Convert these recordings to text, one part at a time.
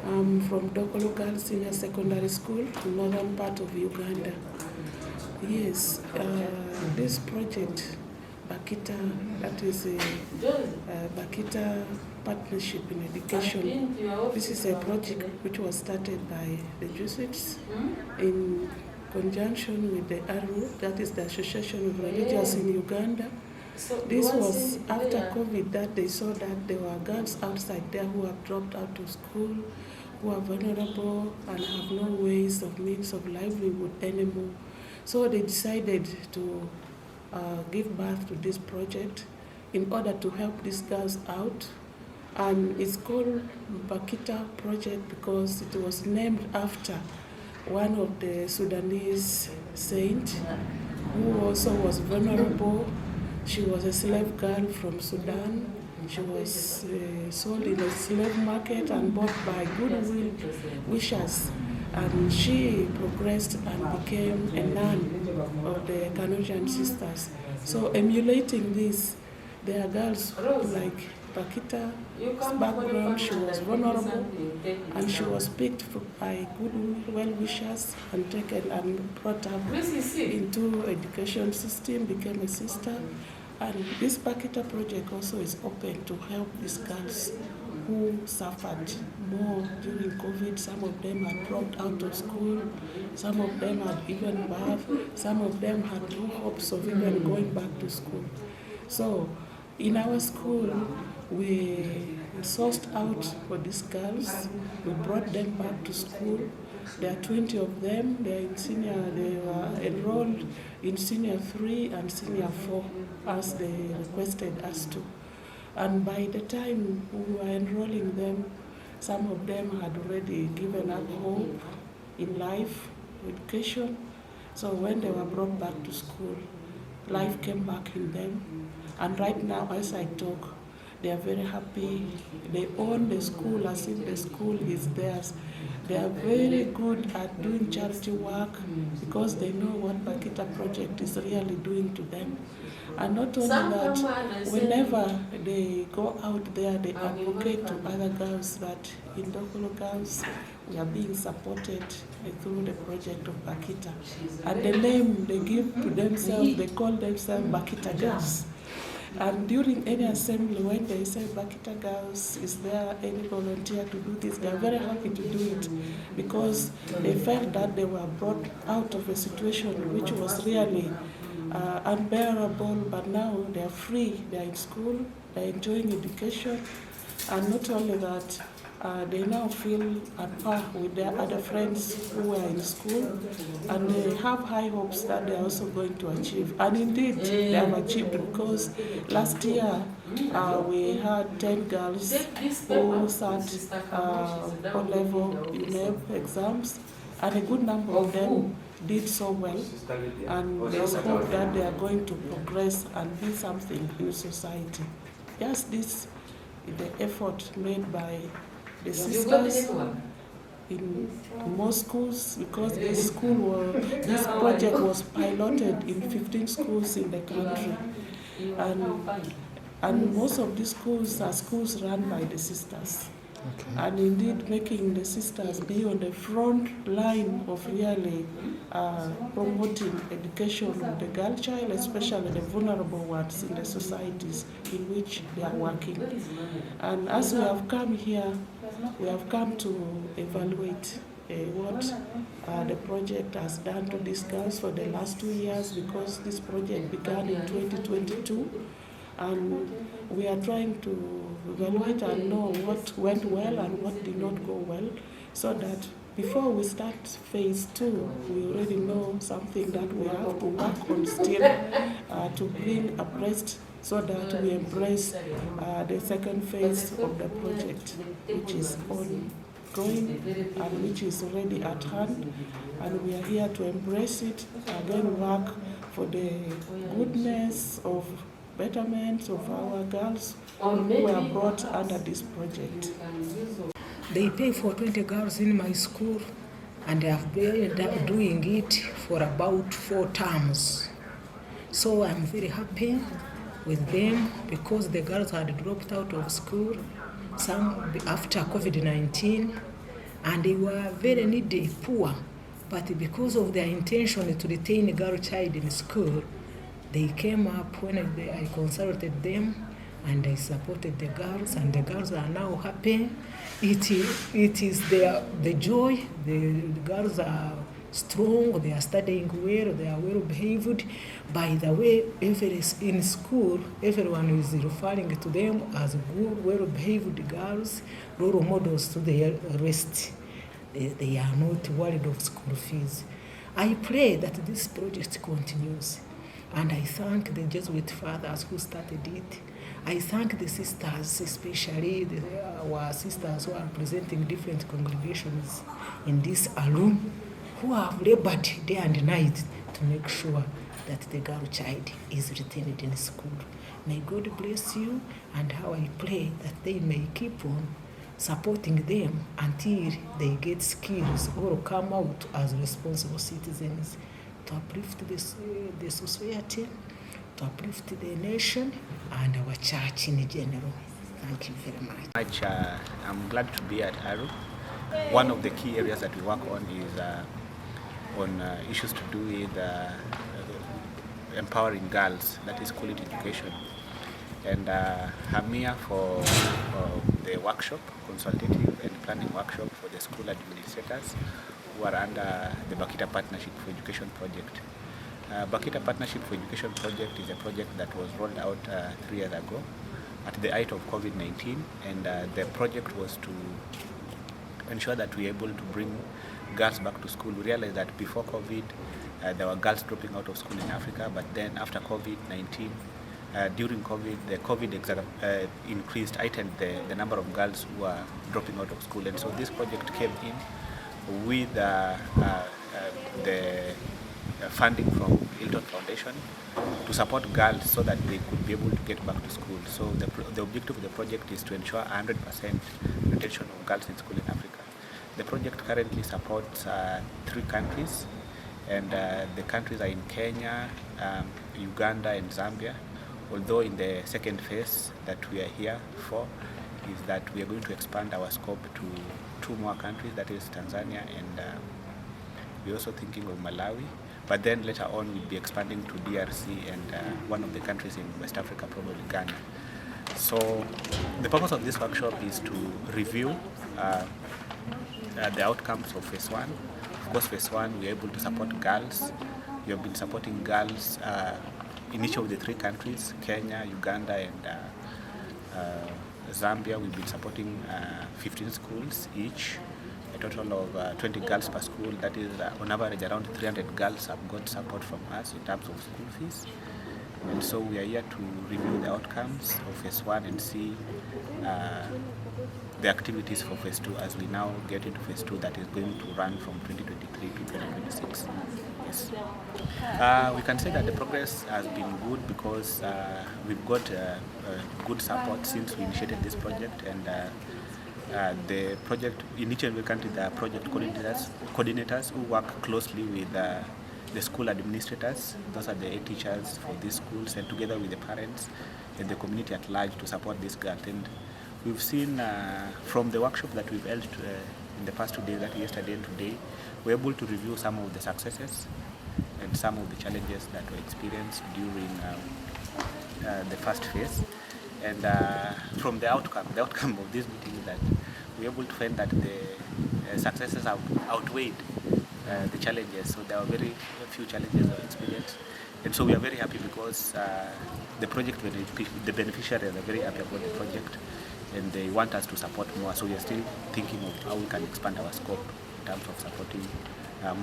I'm from Dokolo Girls Senior Secondary School, northern part of Uganda. Yes, this project, Bakhita, that is a Bakhita Partnership in Education. This is a project which was started by the JESUITS in conjunction with the ARU, that is the Association of Religious in Uganda. This was after COVID that they saw that there were girls outside there who have dropped out of school, who are vulnerable and have no ways of means of livelihood anymore. So they decided to give birth to this project in order to help these girls out. And it's called Bakhita Project because it was named after one of the Sudanese saints who also was vulnerable. She was a slave girl from Sudan. She was sold in a slave market and bought by goodwill wishers. And she progressed and became a nun of the Canadian sisters. So emulating this, there are girls like Bakhita's background. She was vulnerable and she was picked by good well-wishers and taken and brought up into education system, became a sister. And this Bakhita project also is open to help these girls who suffered more during COVID. Some of them had dropped out of school, some of them had given birth, some of them had no hopes of even going back to school. So in our school, we sourced out for these girls, we brought them back to school. There are 20 of them. They were enrolled in senior 3 and senior 4 as they requested us to. And by the time we were enrolling them, some of them had already given up hope in life, education. So when they were brought back to school, life came back in them. And right now, as I talk, they are very happy. They own the school as if the school is theirs. They are very good at doing charity work because they know what Bakhita project is really doing to them. And not only that, whenever they go out there, they advocate to other girls that in Dokolo Girls, we are being supported through the project of Bakhita. And the name they give to themselves, they call themselves Bakhita Girls. And during any assembly, when they say Bakhita Girls, is there any volunteer to do this? They are very happy to do it because they felt that they were brought out of a situation which was really unbearable, but now they are free, they are in school, they are enjoying education, and not only that, they now feel at par with their other friends who are in school, and they have high hopes that they are also going to achieve. And indeed, they have achieved because last year we had 10 girls who sat O-level exams, and a good number of them did so well, and there's hope that they are going to progress and be something in society. Yes, this is the effort made by the sisters in most schools, because this project was piloted in 15 schools in the country, and most of these schools are schools run by the sisters. Okay. And indeed making the sisters be on the front line of really promoting education of the girl child, especially the vulnerable ones in the societies in which they are working. And as we have come here, we have come to evaluate what the project has done to these girls for the last 2 years, because this project began in 2022. And we are trying to evaluate and know what went well and what did not go well, so that before we start phase 2, we already know something that we have to work on still to bring abreast, so that we embrace the second phase of the project, which is ongoing and which is already at hand. And we are here to embrace it, again work for the goodness of betterment of our girls who were brought under this project. They pay for 20 girls in my school, and they have ended up doing it for about 4 terms. So I'm very happy with them because the girls had dropped out of school, some after COVID-19, and they were very needy, poor. But because of their intention to retain a girl child in school, they came up when I consulted them, and I supported the girls, and the girls are now happy. It is the joy. The girls are strong, they are studying well, they are well behaved. By the way, in school, everyone is referring to them as good, well behaved girls, role models to the rest. They are not worried of school fees. I pray that this project continues, and I thank the Jesuit fathers who started it. I thank the sisters, especially our sisters who are representing different congregations in this ARU, who have labored day and night to make sure that the girl child is retained in school. May God bless you, and how I pray that they may keep on supporting them until they get skills or come out as responsible citizens to uplift the society, to uplift the nation and our church in general. Thank you very much. I'm glad to be at ARU. One of the key areas that we work on is on issues to do with empowering girls, that is quality education. And I'm here for the workshop, consultative and planning workshop for the school administrators who are under the Bakhita Partnership for Education project. Bakhita Partnership for Education project is a project that was rolled out 3 years ago at the height of COVID-19, and the project was to ensure that we are able to bring girls back to school. We realized that before COVID, there were girls dropping out of school in Africa, but then after COVID-19, during COVID, the COVID increased, heightened the number of girls who are dropping out of school. And so this project came in with the funding from Hilton Foundation to support girls so that they could be able to get back to school. So the objective of the project is to ensure 100% retention of girls in school in Africa. The project currently supports 3 countries, and the countries are in Kenya, Uganda and Zambia. Although in the second phase that we are here for is that we are going to expand our scope to 2 more countries, that is Tanzania, and we're also thinking of Malawi. But then later on we'll be expanding to DRC and one of the countries in West Africa, probably Ghana. So the purpose of this workshop is to review the outcomes of phase 1. Of course, phase 1 we're able to support girls. We have been supporting girls in each of the 3 countries, Kenya, Uganda and Zambia. We've been supporting 15 schools each, a total of 20 girls per school. That is on average around 300 girls have got support from us in terms of school fees. And so we are here to review the outcomes of phase 1 and see the activities for phase 2 as we now get into phase 2 that is going to run from 2023 to 2026. Yes. We can say that the progress has been good because we've got good support since we initiated this project, and the project in each and every country there are project coordinators who work closely with the school administrators. Those are the teachers for these schools, and together with the parents and the community at large to support this girl. And we've seen from the workshop that we've held in the past 2 days, that yesterday and today, we're able to review some of the successes and some of the challenges that were experienced during the first phase. And from the outcome of this meeting is that we're able to find that the successes outweighed the challenges. So there are very few challenges of experience, and so we are very happy because the beneficiaries are very happy about the project, and they want us to support more. So we are still thinking of how we can expand our scope in terms of supporting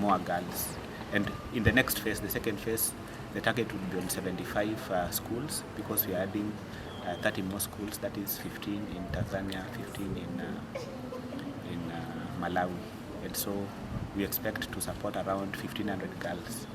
more girls. And in the next phase, the second phase, the target will be on 75 schools, because we are adding 30 more schools, that is 15 in Tanzania, 15 in Malawi. And so we expect to support around 1,500 girls